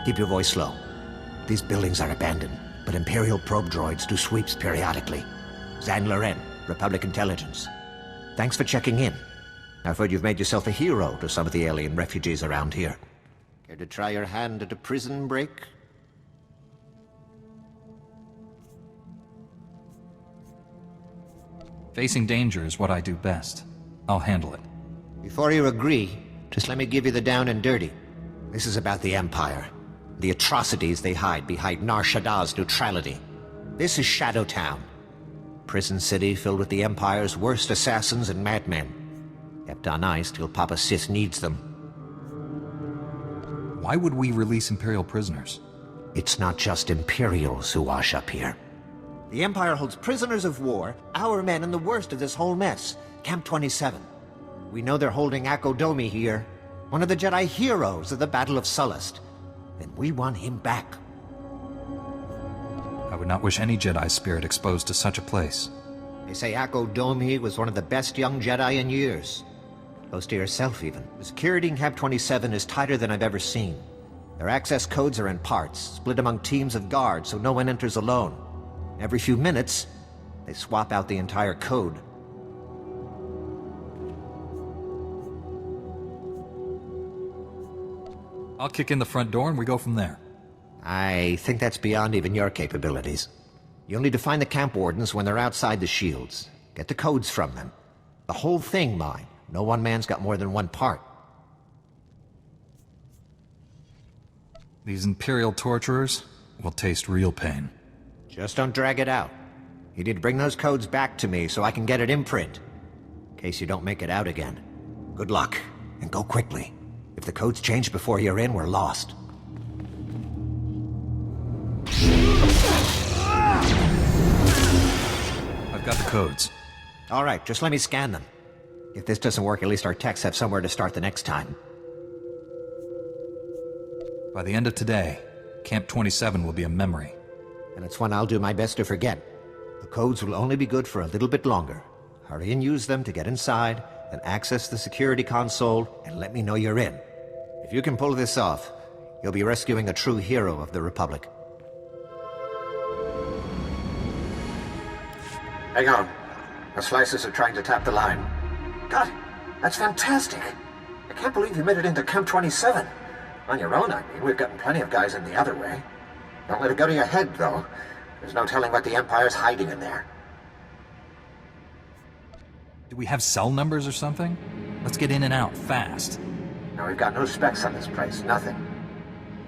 Keep your voice low. These buildings are abandoned, but Imperial probe droids do sweeps periodically. Zan Loren, Republic Intelligence. Thanks for checking in. I've heard you've made yourself a hero to some of the alien refugees around here. Care to try your hand at a prison break? Facing danger is what I do best. I'll handle it. Before you agree, just let me give you the down and dirty. This is about the Empire. The atrocities they hide behind Nar Shaddah's neutrality. This is Shadowtown. Prison city filled with the Empire's worst assassins and madmen. Kept on ice till Papa Sith needs them. Why would we release Imperial prisoners? It's not just Imperials who wash up here. The Empire holds prisoners of war, our men in the worst of this whole mess. Camp 27. We know they're holding Akodomi here, one of the Jedi heroes of the Battle of Sullust. And we want him back. I would not wish any Jedi spirit exposed to such a place. They say Akodomi was one of the best young Jedi in years. Close to yourself, even. The security in Camp 27 is tighter than I've ever seen. Their access codes are in parts, split among teams of guards so no one enters alone. Every few minutes, they swap out the entire code. I'll kick in the front door and we go from there. I think that's beyond even your capabilities. You'll need to find the camp wardens when they're outside the shields. Get the codes from them. The whole thing mine. No one man's got more than one part. These Imperial torturers will taste real pain. Just don't drag it out. You need to bring those codes back to me so I can get it imprint. In case you don't make it out again. Good luck, and go quickly. If the codes change before you're in, we're lost. I've got the codes. All right, just let me scan them. If this doesn't work, at least our techs have somewhere to start the next time. By the end of today, Camp 27 will be a memory. And it's one I'll do my best to forget. The codes will only be good for a little bit longer. Hurry and use them to get inside, then access the security console, and let me know you're in. If you can pull this off, you'll be rescuing a true hero of the Republic. Hang on. The slices are trying to tap the line. God, that's fantastic! I can't believe you made it into Camp 27. On your own, I mean. We've gotten plenty of guys in the other way. Don't let it go to your head, though. There's no telling what the Empire's hiding in there. Do we have cell numbers or something? Let's get in and out, fast. No, we've got no specs on this place, nothing.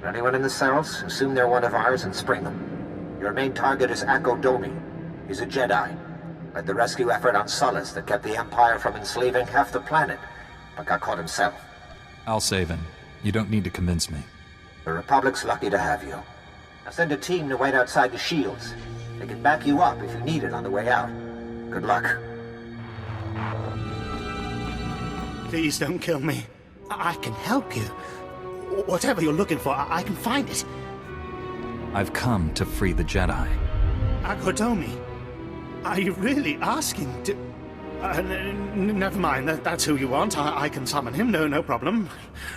For anyone in the cells, assume they're one of ours and spring them. Your main target is Akodomi. He's a Jedi. Led the rescue effort on Sullust that kept the Empire from enslaving half the planet, but got caught himself. I'll save him. You don't need to convince me. The Republic's lucky to have you. I'll send a team to wait outside the shields. They can back you up if you need it on the way out. Good luck. Please don't kill me. I can help you. Whatever you're looking for, I can find it. I've come to free the Jedi. Akodomi? Are you really asking to... never mind, that's who you want. I can summon him, no problem.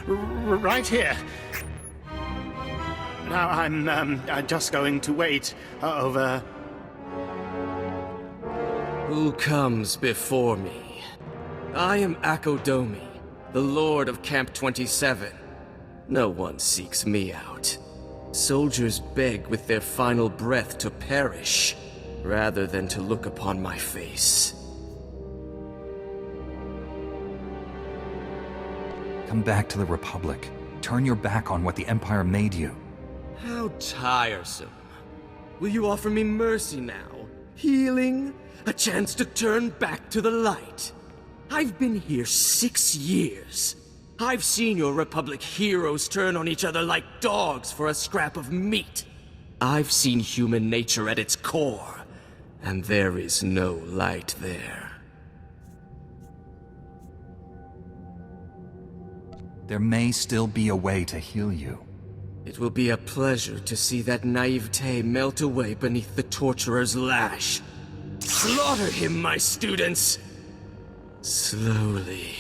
Right here. Now, I'm just going to wait over... Who comes before me? I am Akodomi, the Lord of Camp 27. No one seeks me out. Soldiers beg with their final breath to perish, rather than to look upon my face. Come back to the Republic. Turn your back on what the Empire made you. How tiresome. Will you offer me mercy now? Healing? A chance to turn back to the light? I've been here 6 years. I've seen your Republic heroes turn on each other like dogs for a scrap of meat. I've seen human nature at its core, and there is no light there. There may still be a way to heal you. It will be a pleasure to see that naivete melt away beneath the torturer's lash. Slaughter him, my students! Slowly.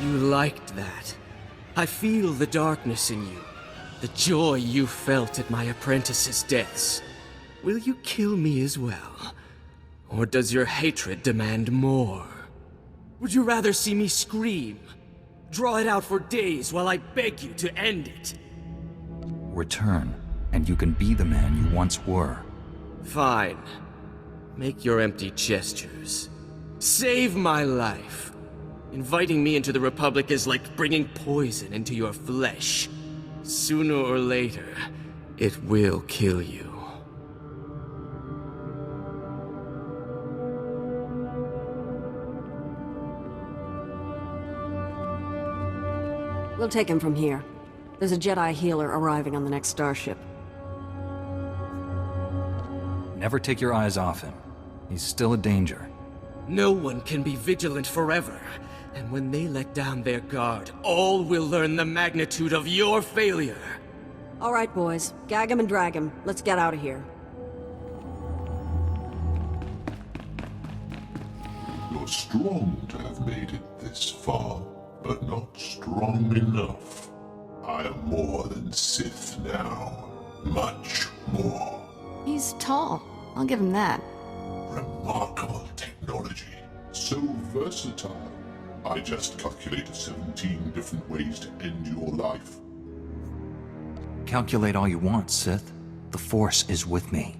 You liked that. I feel the darkness in you, the joy you felt at my apprentices' deaths. Will you kill me as well? Or does your hatred demand more? Would you rather see me scream? Draw it out for days while I beg you to end it? Return, and you can be the man you once were. Fine. Make your empty gestures. Save my life. Inviting me into the Republic is like bringing poison into your flesh. Sooner or later, it will kill you. We'll take him from here. There's a Jedi healer arriving on the next starship. Never take your eyes off him. He's still a danger. No one can be vigilant forever. And when they let down their guard, all will learn the magnitude of your failure. All right, boys. Gag him and drag him. Let's get out of here. You're strong to have made it this far, but not strong enough. I am more than Sith now. Much more. He's tall. I'll give him that. Remarkable technology. So versatile. I just calculated 17 different ways to end your life. Calculate all you want, Sith. The Force is with me.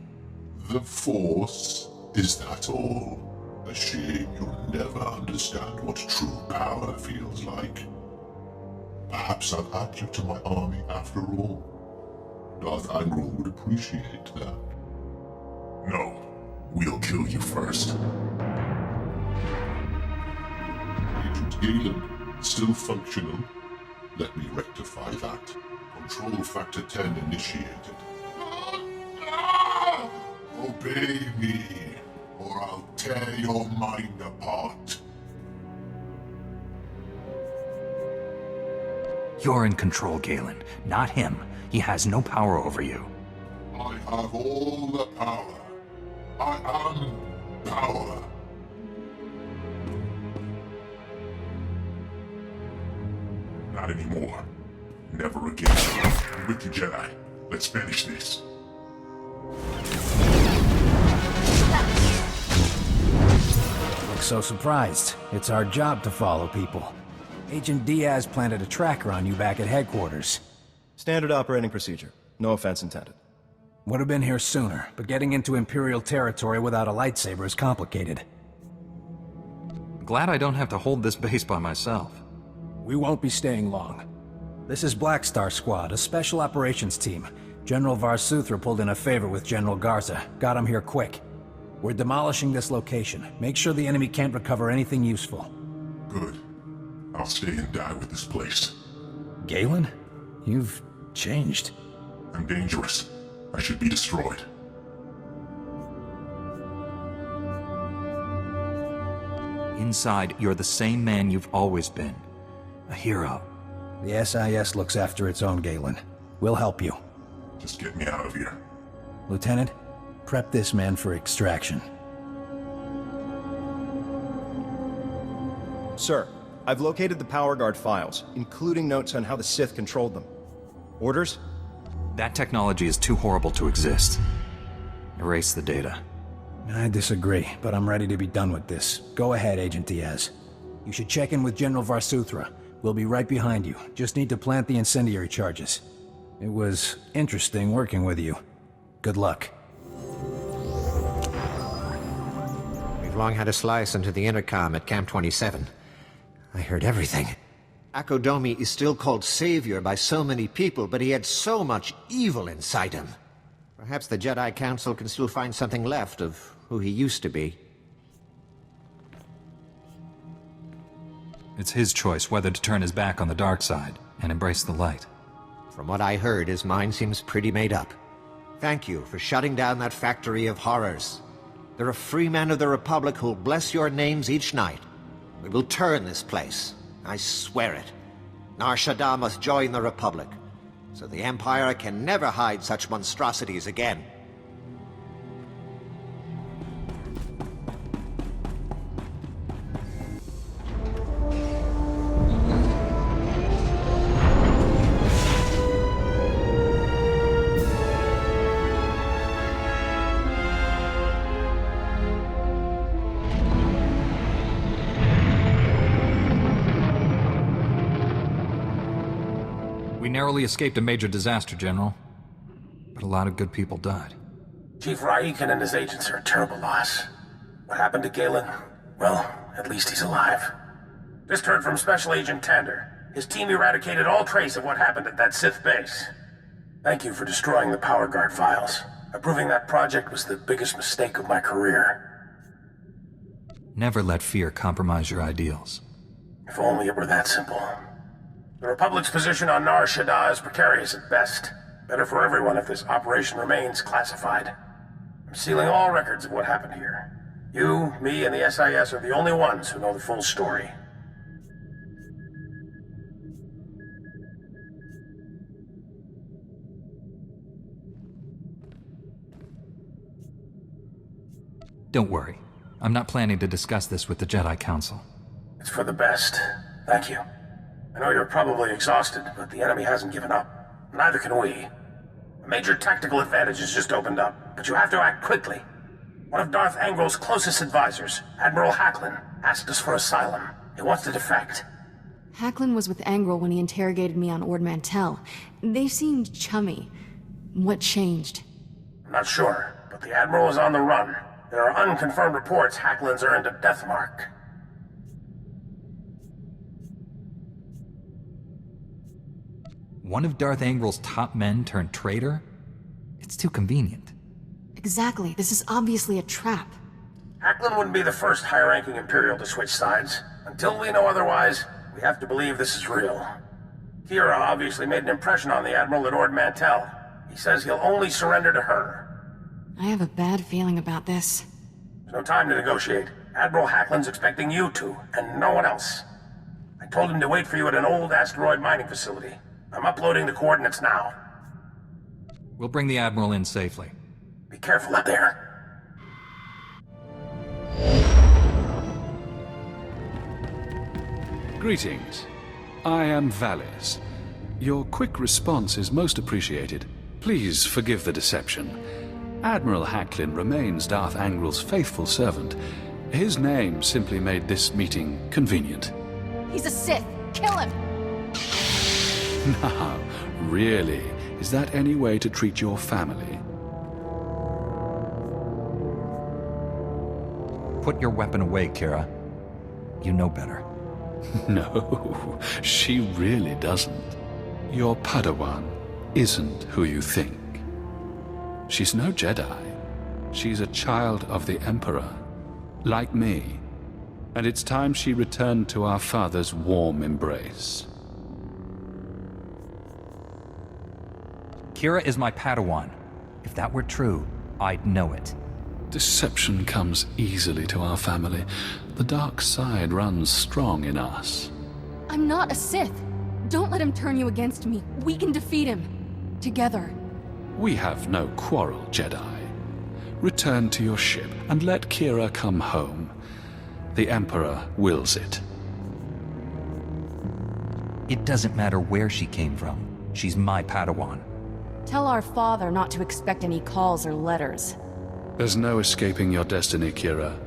The Force? Is that all? A shame you'll never understand what true power feels like. Perhaps I'll add you to my army after all. Darth Angral would appreciate that. No, we'll kill you first. Agent Galen, still functional. Let me rectify that. Control Factor 10 initiated. Obey me, or I'll tear your mind apart. You're in control, Galen, not him. He has no power over you. I have all the power. I am power. Not anymore. Never again. I'm with you, Jedi. Let's finish this. Look so surprised. It's our job to follow people. Agent Diaz planted a tracker on you back at headquarters. Standard operating procedure. No offense intended. Would have been here sooner, but getting into Imperial territory without a lightsaber is complicated. Glad I don't have to hold this base by myself. We won't be staying long. This is Black Star Squad, a special operations team. General Swtor pulled in a favor with General Garza. Got him here quick. We're demolishing this location. Make sure the enemy can't recover anything useful. Good. I'll stay and die with this place. Galen? You've changed. I'm dangerous. I should be destroyed. Inside, you're the same man you've always been. A hero. The SIS looks after its own, Galen. We'll help you. Just get me out of here. Lieutenant, prep this man for extraction. Sir, I've located the Power Guard files, including notes on how the Sith controlled them. Orders? That technology is too horrible to exist. Erase the data. I disagree, but I'm ready to be done with this. Go ahead, Agent Diaz. You should check in with General Swtor. We'll be right behind you. Just need to plant the incendiary charges. It was interesting working with you. Good luck. We've long had a slice into the intercom at Camp 27. I heard everything. Akodomi is still called Savior by so many people, but he had so much evil inside him. Perhaps the Jedi Council can still find something left of who he used to be. It's his choice whether to turn his back on the dark side and embrace the light. From what I heard, his mind seems pretty made up. Thank you for shutting down that factory of horrors. There are free men of the Republic who'll bless your names each night. We will turn this place. I swear it. Nar Shaddaa must join the Republic, so the Empire can never hide such monstrosities again. We narrowly escaped a major disaster, General. But a lot of good people died. Chief Raikan and his agents are a terrible loss. What happened to Galen? Well, at least he's alive. Just heard from Special Agent Tander. His team eradicated all trace of what happened at that Sith base. Thank you for destroying the Power Guard files. Approving that project was the biggest mistake of my career. Never let fear compromise your ideals. If only it were that simple. The Republic's position on Nar Shaddaa is precarious at best. Better for everyone if this operation remains classified. I'm sealing all records of what happened here. You, me, and the SIS are the only ones who know the full story. Don't worry. I'm not planning to discuss this with the Jedi Council. It's for the best. Thank you. I know you're probably exhausted, but the enemy hasn't given up. Neither can we. A major tactical advantage has just opened up, but you have to act quickly. One of Darth Angrel's closest advisors, Admiral Hacklin, asked us for asylum. He wants to defect. Hacklin was with Angrel when he interrogated me on Ord Mantell. They seemed chummy. What changed? I'm not sure, but the Admiral is on the run. There are unconfirmed reports Hacklin's earned a death mark. One of Darth Angrel's top men turned traitor? It's too convenient. Exactly. This is obviously a trap. Hacklin wouldn't be the first high-ranking Imperial to switch sides. Until we know otherwise, we have to believe this is real. Kira obviously made an impression on the Admiral at Ord Mantell. He says he'll only surrender to her. I have a bad feeling about this. There's no time to negotiate. Admiral Hacklin's expecting you two, and no one else. I told him to wait for you at an old asteroid mining facility. I'm uploading the coordinates now. We'll bring the Admiral in safely. Be careful up there. Greetings. I am Valis. Your quick response is most appreciated. Please forgive the deception. Admiral Hacklin remains Darth Angrel's faithful servant. His name simply made this meeting convenient. He's a Sith! Kill him! Now, really, is that any way to treat your family? Put your weapon away, Kira. You know better. No, she really doesn't. Your Padawan isn't who you think. She's no Jedi. She's a child of the Emperor, like me. And it's time she returned to our father's warm embrace. Kira is my Padawan. If that were true, I'd know it. Deception comes easily to our family. The dark side runs strong in us. I'm not a Sith. Don't let him turn you against me. We can defeat him. Together. We have no quarrel, Jedi. Return to your ship and let Kira come home. The Emperor wills it. It doesn't matter where she came from. She's my Padawan. Tell our father not to expect any calls or letters. There's no escaping your destiny, Kira.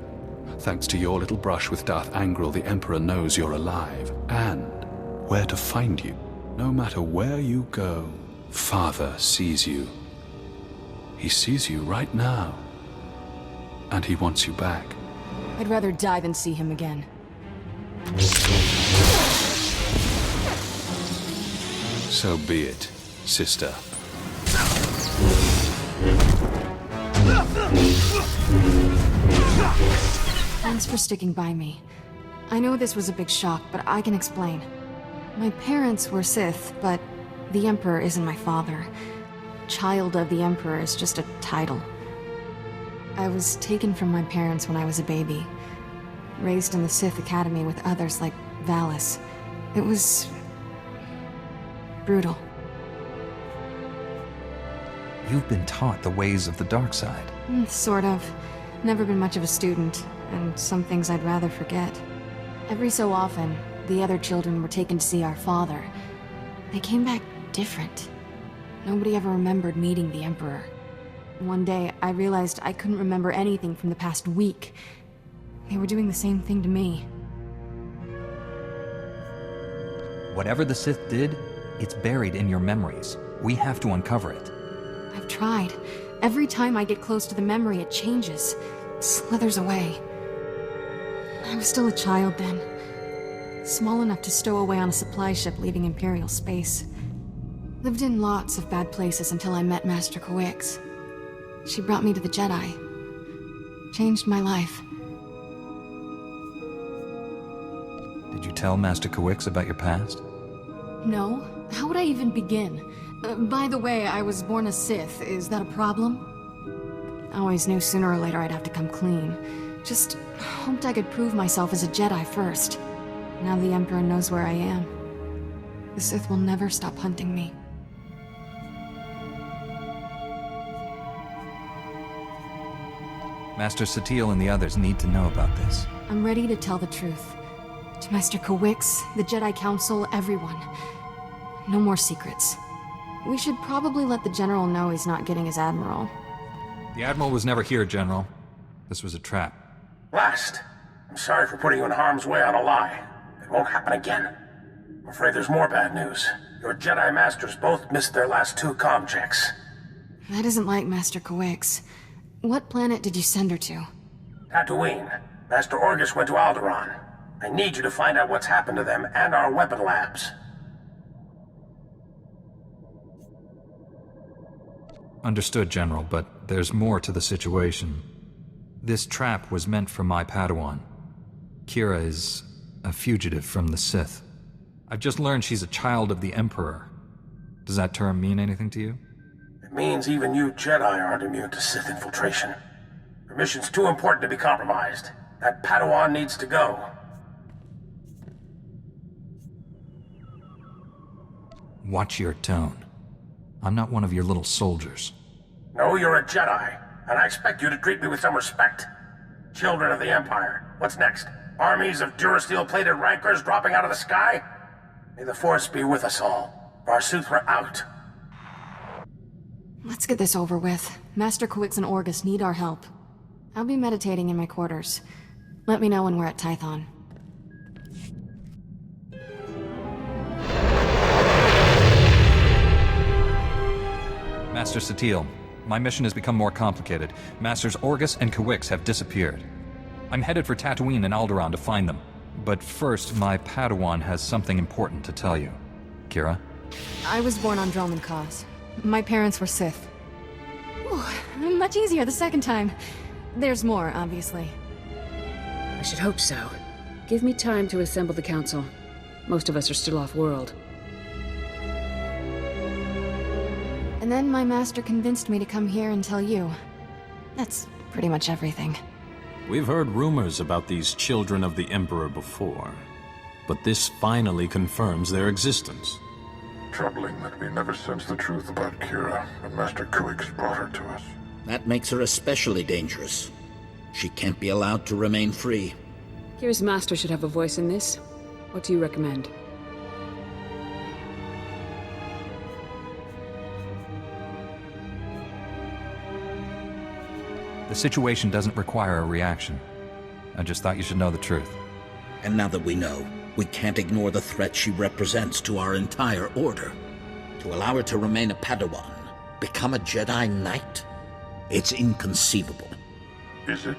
Thanks to your little brush with Darth Angrel, the Emperor knows you're alive, and where to find you. No matter where you go, Father sees you. He sees you right now. And he wants you back. I'd rather die than see him again. So be it, sister. Thanks for sticking by me. I know this was a big shock, but I can explain. My parents were Sith, but the Emperor isn't my father. Child of the Emperor is just a title. I was taken from my parents when I was a baby. Raised in the Sith Academy with others like Valis. It was brutal. You've been taught the ways of the dark side. Sort of. Never been much of a student, and some things I'd rather forget. Every so often, the other children were taken to see our father. They came back different. Nobody ever remembered meeting the Emperor. One day, I realized I couldn't remember anything from the past week. They were doing the same thing to me. Whatever the Sith did, It's buried in your memories. We have to uncover it. I've tried. Every time I get close to the memory, it changes. Slithers away. I was still a child then. Small enough to stow away on a supply ship leaving Imperial space. Lived in lots of bad places until I met Master Kawix. She brought me to the Jedi. Changed my life. Did you tell Master Kawix about your past? No. How would I even begin? By the way, I was born a Sith. Is that a problem? I always knew sooner or later I'd have to come clean. Just hoped I could prove myself as a Jedi first. Now the Emperor knows where I am. The Sith will never stop hunting me. Master Satele and the others need to know about this. I'm ready to tell the truth. To Master Kawix, the Jedi Council, everyone. No more secrets. We should probably let the General know he's not getting his Admiral. The Admiral was never here, General. This was a trap. Last. I'm sorry for putting you in harm's way on a lie. It won't happen again. I'm afraid there's more bad news. Your Jedi Masters both missed their last 2 comm checks. That isn't like Master Kawix. What planet did you send her to? Tatooine. Master Orgus went to Alderaan. I need you to find out what's happened to them and our weapon labs. Understood, General, but there's more to the situation. This trap was meant for my Padawan. Kira is a fugitive from the Sith. I've just learned she's a child of the Emperor. Does that term mean anything to you? It means even you Jedi aren't immune to Sith infiltration. Your mission's too important to be compromised. That Padawan needs to go. Watch your tone. I'm not one of your little soldiers. No, you're a Jedi, and I expect you to treat me with some respect. Children of the Empire. What's next? Armies of Durasteel-plated rankers dropping out of the sky? May the Force be with us all. Varsuthra out. Let's get this over with. Master Kawix and Orgus need our help. I'll be meditating in my quarters. Let me know when we're at Tython. Master Satele, my mission has become more complicated. Masters Orgus and Kawix have disappeared. I'm headed for Tatooine and Alderaan to find them. But first, my Padawan has something important to tell you. Kira? I was born on Droman Cause. My parents were Sith. Ooh, much easier the second time. There's more, obviously. I should hope so. Give me time to assemble the council. Most of us are still off-world. And then my master convinced me to come here and tell you. That's pretty much everything. We've heard rumors about these children of the Emperor before, but this finally confirms their existence. Troubling that we never sensed the truth about Kira when Master Kawix brought her to us. That makes her especially dangerous. She can't be allowed to remain free. Kira's master should have a voice in this. What do you recommend? The situation doesn't require a reaction. I just thought you should know the truth. And now that we know, we can't ignore the threat she represents to our entire order. To allow her to remain a Padawan, become a Jedi Knight? It's inconceivable. Is it?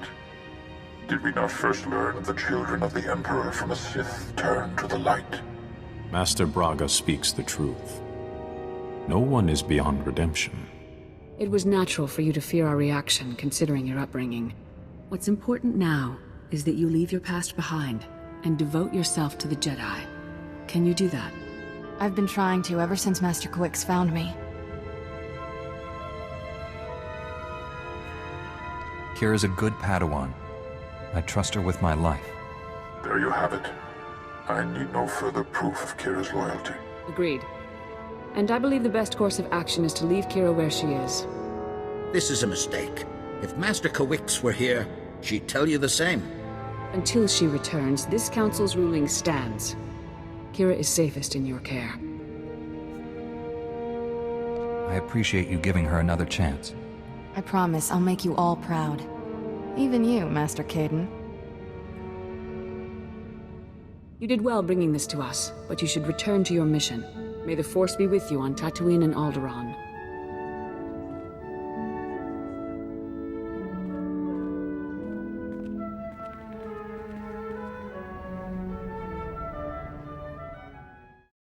Did we not first learn of the children of the Emperor from a Sith turn to the light? Master Braga speaks the truth. No one is beyond redemption. It was natural for you to fear our reaction, considering your upbringing. What's important now is that you leave your past behind and devote yourself to the Jedi. Can you do that? I've been trying to ever since Master Kawix found me. Kira's a good Padawan. I trust her with my life. There you have it. I need no further proof of Kira's loyalty. Agreed. And I believe the best course of action is to leave Kira where she is. This is a mistake. If Master Kawix were here, she'd tell you the same. Until she returns, this council's ruling stands. Kira is safest in your care. I appreciate you giving her another chance. I promise I'll make you all proud. Even you, Master Caden. You did well bringing this to us, but you should return to your mission. May the Force be with you on Tatooine and Alderaan.